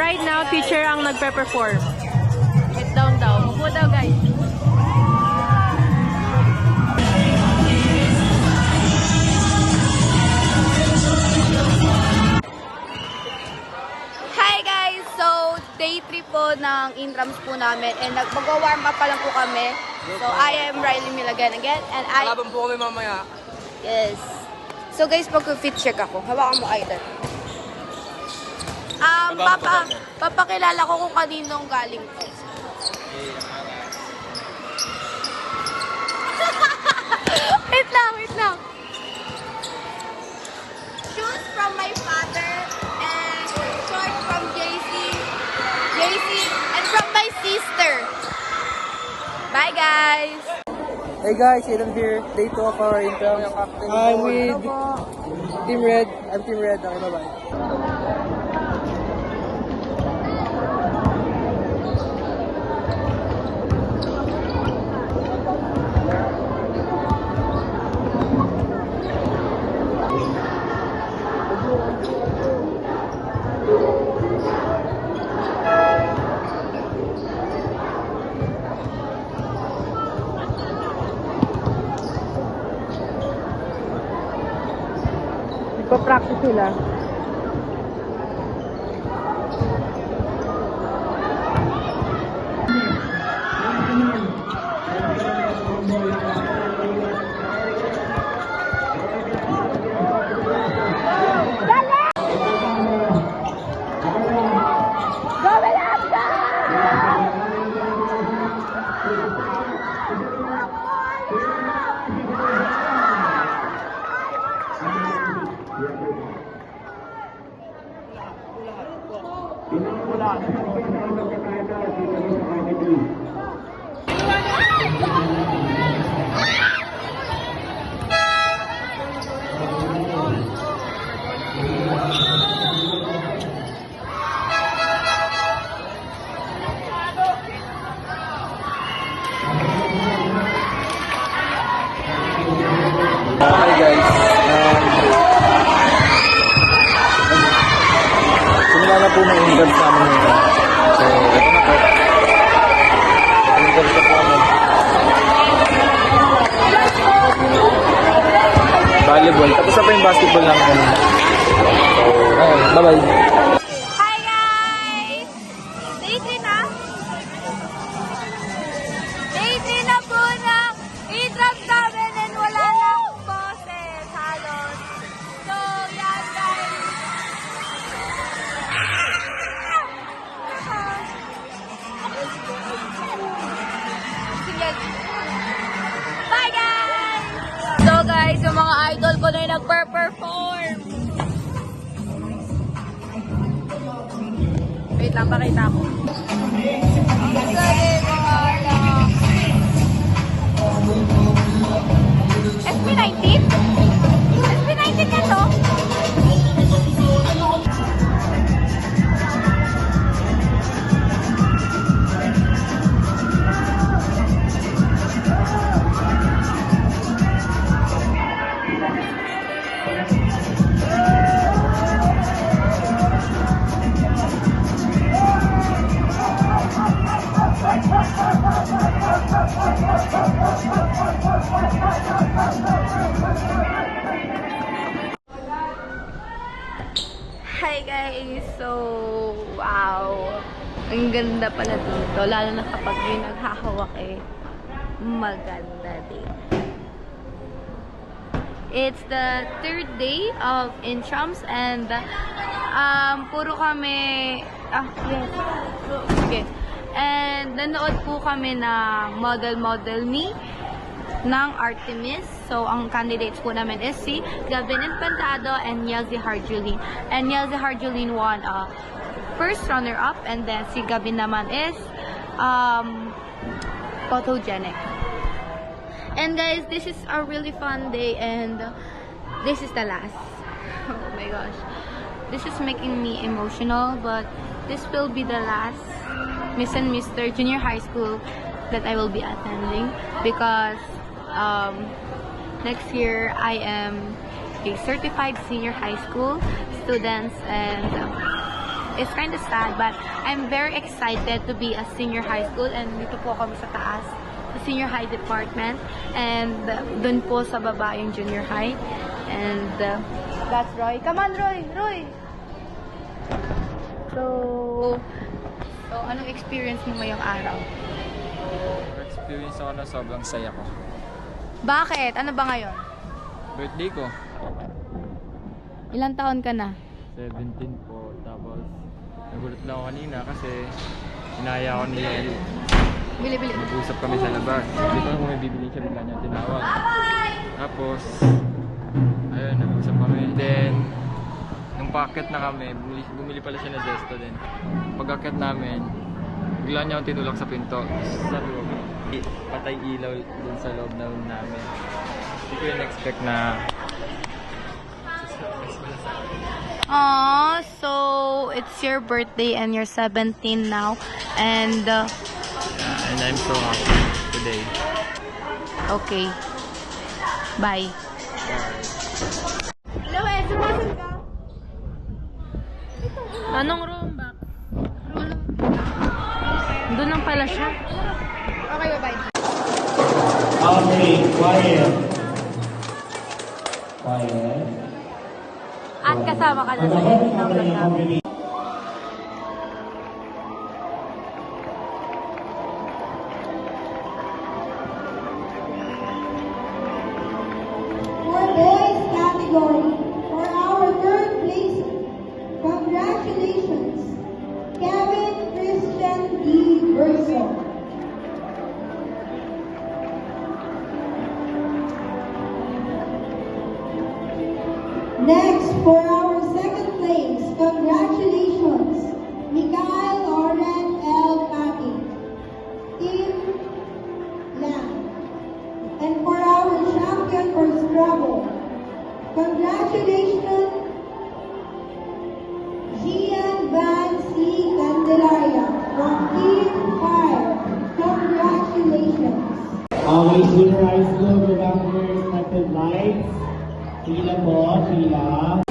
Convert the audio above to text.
right now, teacher ang nagpe-perform. Sit down daw. Upo daw, guys. Hi guys! So, day 3 po ng intrams po namin and mag-warm up pa lang po kami. So, I am Riley Milagan again and I... Kalaban po kami mamaya. Yes. So guys, mag-fit check ako. Hawakan mo idol. Papakilala ko kung kaninong galing to. Wait lang. Shoes from my father and shorts from JC, and from my sister. Bye guys! Hey guys, Adam here. Day 2 of our intro. I'm with Team Red. I'm Team Red. Okay, bye-bye. Nagpa-practice sila. Hi guys. Simula na po ng intern sa amin ngayon. So, ito na po. Intern sa po namin. Volleyball. Tapos na po yung basketball namin. So, ayun. Bye-bye. Hi guys! Day 3 na? Day 3 na po ng intrams namin and wala na akong boses halos. So, yan guys. Sige. Bye guys! So guys, yung mga idol ko na yung nagper-perform. Wait lang, pakita ko. Ang galing mga anak. SB19? SB19 na to? Hi guys! So, wow! Ang ganda pala dito. Lalo na kapag may naghahawak maganda din. It's the 3rd day of intrams and puro kami yes. Sige. And nanood po kami ng Model Me ng Artemis. So, ang candidates po namin is si Gavin Infantado and Yelzy Harjulin. And Yelzy Harjulin won first runner-up and then si Gavin naman is photogenic. And guys, this is a really fun day and this is the last. Oh my gosh. This is making me emotional, but this will be the last Miss and Mr. Junior High School that I will be attending because next year I am a certified senior high school student and it's kind of sad, but I'm very excited to be a senior high school, and dito po kami sa taas, sa senior high department, and dun po sa baba yung junior high, and that's Roy. Come on, Roy! So, anong experience mo ngayong araw? Experience ako na sobrang saya ko. Bakit? Ano ba ngayon? Birthday ko, Ilang taon ka na? 17 po. Tapos, nagulat lang ako kanina kasi inaya ako ni Yel. Bili. Nag-usap kami sa labas. Hindi ko kung may bibili siya, bigla niya tinawag. Tapos, ayun, nag-usap kami. Then, nung packet na kami, bumili pala siya ng Zesto din. Pag-akit namin, bigla niya akong tinulak sa pinto. Sabi ko, patay ilaw dun sa loob na room namin. Hindi ko yun expect na So it's your birthday and you're 17 now, and and I'm so happy today. okay. Bye. Hello, sumasan ka? Anong room ba? Doon lang pala siya. Okay, bye-bye. Okay, quiet. Quiet. At kasama ka na sa inyo. For boys category, for our third place, congratulations, Kevin Christian D. Verso. Next, for our second place, congratulations, Mikael Oren L. Paki, Team Lam. And for our champion for Scrabble, congratulations, Gian Van C. Candelaria from Team 5. Congratulations. Okay, Junior High School, go back to your respective lights. Sheila po, Sheila.